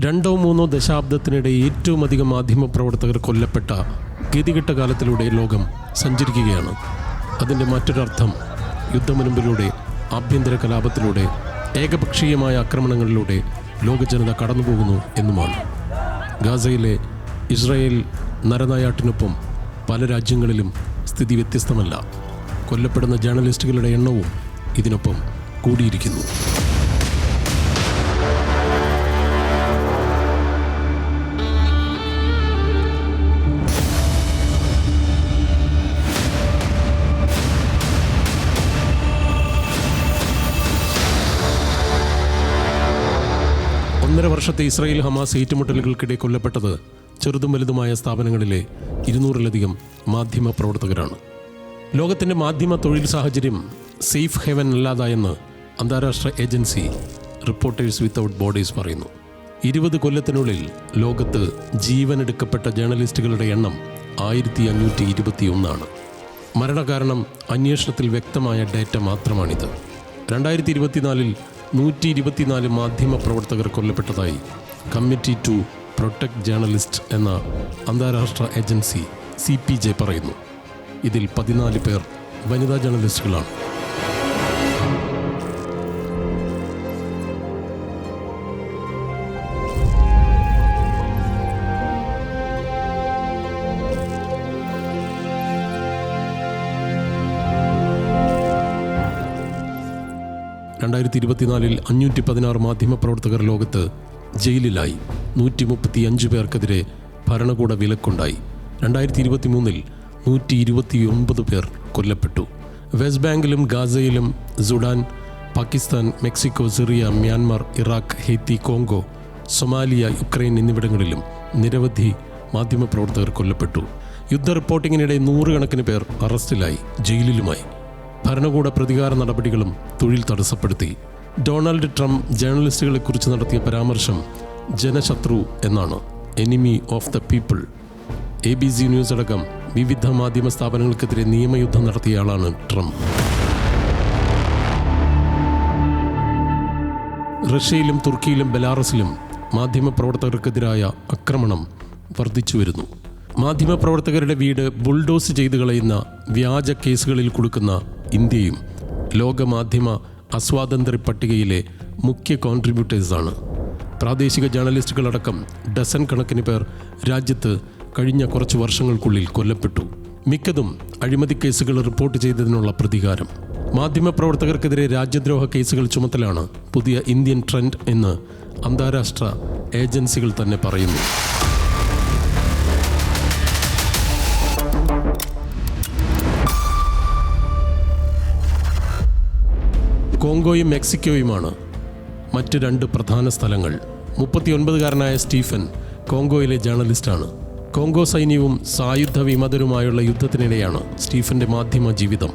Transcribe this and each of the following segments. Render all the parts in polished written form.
2 or 3 ദശാബ്ദത്തിനിടെ ഏറ്റവും അധികം മാധ്യമപ്രവർത്തകർ കൊല്ലപ്പെട്ട ഗതികെട്ട കാലത്തിലൂടെ ലോകം സഞ്ചരിക്കുകയാണ്. അതിൻ്റെ മറ്റൊരർത്ഥം യുദ്ധമുനമ്പിലൂടെ, ആഭ്യന്തര കലാപത്തിലൂടെ, ഏകപക്ഷീയമായ ആക്രമണങ്ങളിലൂടെ ലോകജനത കടന്നുപോകുന്നു എന്നുമാണ്. ഗാസയിലെ ഇസ്രായേൽ നരനായാട്ടിനൊപ്പം പല രാജ്യങ്ങളിലും സ്ഥിതി വ്യത്യസ്തമല്ല. കൊല്ലപ്പെടുന്ന ജേർണലിസ്റ്റുകളുടെ എണ്ണവും ഇതിനൊപ്പം കൂടിയിരിക്കുന്നു. ഒന്നര വർഷത്തെ ഇസ്രായേൽ ഹമാസ് ഏറ്റുമുട്ടലുകൾക്കിടെ കൊല്ലപ്പെട്ടത് ചെറുതും വലുതുമായ സ്ഥാപനങ്ങളിലെ 200-ലധികം മാധ്യമ പ്രവർത്തകരാണ്. ലോകത്തിൻ്റെ മാധ്യമ തൊഴിൽ സാഹചര്യം സേഫ് ഹെവൻ അല്ലാതായെന്ന് അന്താരാഷ്ട്ര ഏജൻസി റിപ്പോർട്ടേഴ്സ് വിത്തൗട്ട് ബോർഡേഴ്സ് പറയുന്നു. 20 കൊല്ലത്തിനുള്ളിൽ ലോകത്ത് ജീവനെടുക്കപ്പെട്ട ജേർണലിസ്റ്റുകളുടെ എണ്ണം 1521 മരണകാരണം അന്വേഷണത്തിൽ വ്യക്തമായ ഡേറ്റ മാത്രമാണിത്. 2024 124 മാധ്യമ പ്രവർത്തകർ കൊല്ലപ്പെട്ടതായി കമ്മിറ്റി ടു പ്രൊട്ടക്ട് ജേർണലിസ്റ്റ് എന്ന അന്താരാഷ്ട്ര ഏജൻസി CPJ പറയുന്നു. ഇതിൽ 14 പേർ വനിതാ ജേർണലിസ്റ്റുകളാണ്. ിൽ 516 മാധ്യമപ്രവർത്തകർ ലോകത്ത് ജയിലിലായി. 135 പേർക്കെതിരെ ഭരണകൂട വിലക്കുണ്ടായി. 2023 129 പേർ കൊല്ലപ്പെട്ടു. വെസ്റ്റ് ബാങ്കിലും ഗാസയിലും Sudan, Pakistan, Mexico, Syria, Myanmar, Iraq, Haiti, Congo, Somalia, Ukraine എന്നിവിടങ്ങളിലും നിരവധി മാധ്യമപ്രവർത്തകർ കൊല്ലപ്പെട്ടു. യുദ്ധ റിപ്പോർട്ടിങ്ങിനിടെ 100 കണക്കിന് പേർ അറസ്റ്റിലായി, ജയിലിലുമായി. ഭരണകൂട പ്രതികാര നടപടികളും തൊഴിൽ തടസ്സപ്പെടുത്തി. ഡൊണാൾഡ് ട്രംപ് ജേർണലിസ്റ്റുകളെക്കുറിച്ച് നടത്തിയ പരാമർശം ജനശത്രു എന്നാണ്, enemy of the people. ABC news അടക്കം വിവിധ മാധ്യമ സ്ഥാപനങ്ങൾക്കെതിരെ നിയമയുദ്ധം നടത്തിയയാളാണ് ട്രംപ്. റഷ്യയിലും തുർക്കിയിലും ബെലാറസിലും മാധ്യമപ്രവർത്തകർക്കെതിരായ ആക്രമണം വർദ്ധിച്ചു വരുന്നു. മാധ്യമപ്രവർത്തകരുടെ വീട് ബുൾഡോസ് ചെയ്ത് കളയുന്ന വ്യാജ കേസുകളിൽ കൊടുക്കുന്ന ഇന്ത്യയും ലോകമാധ്യമ അസ്വാതന്ത്ര്യ പട്ടികയിലെ മുഖ്യ കോൺട്രിബ്യൂട്ടേഴ്സാണ്. പ്രാദേശിക ജേർണലിസ്റ്റുകളടക്കം ഡസൻ കണക്കിന് പേർ രാജ്യത്ത് കഴിഞ്ഞ കുറച്ച് വർഷങ്ങൾക്കുള്ളിൽ കൊല്ലപ്പെട്ടു. മിക്കതും അഴിമതി കേസുകൾ റിപ്പോർട്ട് ചെയ്തതിനുള്ള പ്രതികാരം. മാധ്യമപ്രവർത്തകർക്കെതിരെ രാജ്യദ്രോഹ കേസുകൾ ചുമത്തലാണ് പുതിയ ഇന്ത്യൻ ട്രെൻഡ് എന്ന് അന്താരാഷ്ട്ര ഏജൻസികൾ തന്നെ പറയുന്നു. കോങ്കോയും മെക്സിക്കോയുമാണ് മറ്റ് 2 പ്രധാന സ്ഥലങ്ങൾ. 39-കാരനായ സ്റ്റീഫൻ കോങ്കോയിലെ ജേർണലിസ്റ്റാണ്. കോങ്കോ സൈന്യവും സായുധ വിമതരുമായുള്ള യുദ്ധത്തിനിടെയാണ് സ്റ്റീഫന്റെ മാധ്യമ ജീവിതം.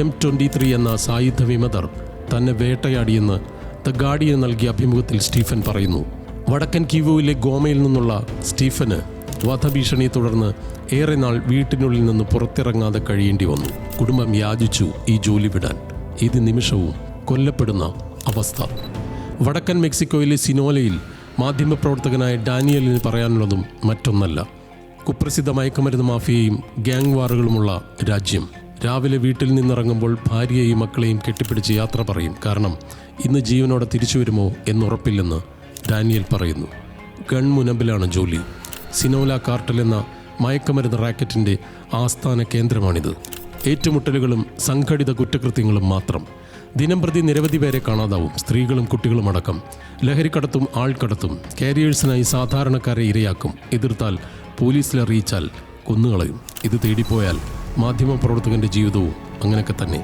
M23 എന്ന സായുധ വിമതർ തന്നെ വേട്ടയാടിയെന്ന് ദ ഗാർഡിയൻ നൽകിയ അഭിമുഖത്തിൽ സ്റ്റീഫൻ പറയുന്നു. വടക്കൻ കിവുവിലെ ഗോമയിൽ നിന്നുള്ള സ്റ്റീഫന് വധഭീഷണിയെ തുടർന്ന് ഏറെ നാൾ വീട്ടിനുള്ളിൽ നിന്ന് പുറത്തിറങ്ങാതെ കഴിയേണ്ടി വന്നു. കുടുംബം യാചിച്ചു ഈ ജോലി വിടാൻ. ഏത് നിമിഷവും കൊല്ലപ്പെടുന്ന അവസ്ഥ. വടക്കൻ മെക്സിക്കോയിലെ സിനോലയിൽ മാധ്യമപ്രവർത്തകനായ ഡാനിയലിന് പറയാനുള്ളതും മറ്റൊന്നല്ല. കുപ്രസിദ്ധ മയക്കുമരുന്ന് മാഫിയയും ഗ്യാങ് വാറുകളുമുള്ള രാജ്യം. രാവിലെ വീട്ടിൽ നിന്നിറങ്ങുമ്പോൾ ഭാര്യയെയും മക്കളെയും കെട്ടിപ്പിടിച്ച് യാത്ര പറയും. കാരണം ഇന്ന് ജീവനോടെ തിരിച്ചു വരുമോ എന്നുറപ്പില്ലെന്ന് ഡാനിയൽ പറയുന്നു. ഗൺമുനമ്പിലാണ് ജോലി. സിനോല കാർട്ടൽ എന്ന മയക്കുമരുന്ന് റാക്കറ്റിൻ്റെ ആസ്ഥാന കേന്ദ്രമാണിത്. ഏറ്റുമുട്ടലുകളും സംഘടിത കുറ്റകൃത്യങ്ങളും മാത്രം. ദിനംപ്രതി നിരവധി പേരെ കാണാതാവും, സ്ത്രീകളും കുട്ടികളും അടക്കം. ലഹരിക്കടത്തും ആൾക്കടത്തും. കാരിയേഴ്സിനായി സാധാരണക്കാരെ ഇരയാക്കും. എതിർത്താൽ പോലീസിലറിയിച്ചാൽ കൊന്നുകളയും. ഇത് തേടിപ്പോയാൽ മാധ്യമപ്രവർത്തകൻ്റെ ജീവിതവും അങ്ങനെയൊക്കെ തന്നെ.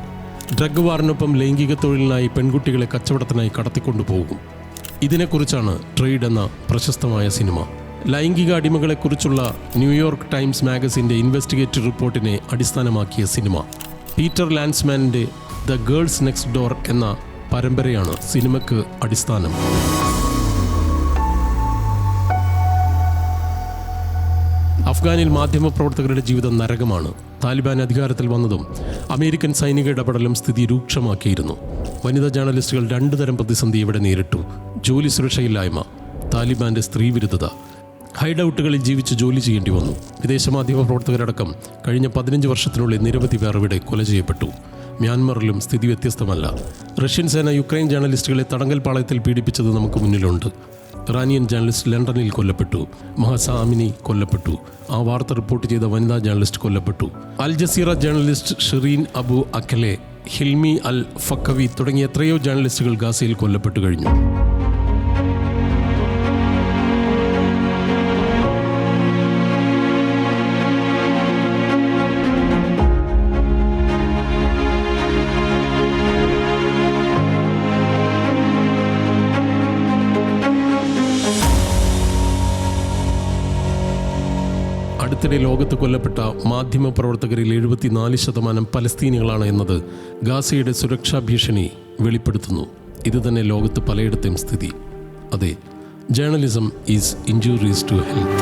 ഡ്രഗ് വാറിനൊപ്പം ലൈംഗിക തൊഴിലിനായി പെൺകുട്ടികളെ കച്ചവടത്തിനായി കടത്തിക്കൊണ്ടുപോകും. ഇതിനെക്കുറിച്ചാണ് ട്രേഡ് എന്ന പ്രശസ്തമായ സിനിമ. ലൈംഗിക അടിമകളെക്കുറിച്ചുള്ള ന്യൂയോർക്ക് ടൈംസ് മാഗസിൻ്റെ ഇൻവെസ്റ്റിഗേറ്റീവ് റിപ്പോർട്ടിനെ അടിസ്ഥാനമാക്കിയ സിനിമ. പീറ്റർ ലാൻസ്മാൻ്റെ ദ ഗേൾസ് നെക്സ്റ്റ് ഡോർ എന്ന പരമ്പരയാണ് സിനിമയ്ക്ക് അടിസ്ഥാനം. അഫ്ഗാനിൽ മാധ്യമപ്രവർത്തകരുടെ ജീവിതം നരകമാണ്. താലിബാൻ അധികാരത്തിൽ വന്നതും അമേരിക്കൻ സൈനിക ഇടപെടലും സ്ഥിതി രൂക്ഷമാക്കിയിരുന്നു. വനിതാ ജേർണലിസ്റ്റുകൾ 2 തരം പ്രതിസന്ധി ഇവിടെ നേരിട്ടു. ജോലി സുരക്ഷയില്ലായ്മ, താലിബാന്റെ സ്ത്രീവിരുദ്ധത, ഹൈഡൌട്ടുകളിൽ ജീവിച്ച് ജോലി ചെയ്യേണ്ടി വന്നു. വിദേശ മാധ്യമ പ്രവർത്തകരടക്കം കഴിഞ്ഞ 15 വർഷത്തിനുള്ളിൽ നിരവധി പേർ ഇവിടെ കൊല ചെയ്യപ്പെട്ടു. മ്യാൻമറിലും സ്ഥിതി വ്യത്യസ്തമല്ല. റഷ്യൻ സേന യുക്രൈൻ ജേർണലിസ്റ്റുകളെ തടങ്കൽ പാളയത്തിൽ പീഡിപ്പിച്ചത് നമുക്ക് മുന്നിലുണ്ട്. ഇറാനിയൻ ജേർണലിസ്റ്റ് ലണ്ടനിൽ കൊല്ലപ്പെട്ടു. മഹസ അമിനി കൊല്ലപ്പെട്ടു. ആ വാർത്ത റിപ്പോർട്ട് ചെയ്ത വനിതാ ജേർണലിസ്റ്റ് കൊല്ലപ്പെട്ടു. Al Jazeera journalist Shireen Abu Akleh, Hilmi al Faqawi തുടങ്ങിയ എത്രയോ ജേർണലിസ്റ്റുകൾ ഗാസയിൽ കൊല്ലപ്പെട്ടു കഴിഞ്ഞു. അടുത്തിടെ ലോകത്ത് കൊല്ലപ്പെട്ട മാധ്യമപ്രവർത്തകരിൽ 74% പലസ്തീനികളാണ് എന്നത് ഗാസയുടെ സുരക്ഷാ ഭീഷണി വെളിപ്പെടുത്തുന്നു. ഇതുതന്നെ ലോകത്ത് പലയിടത്തെയും സ്ഥിതി. അതെ, ജേർണലിസം ഈസ് ഇൻജൂറീസ് ടു ഹെൽത്ത്.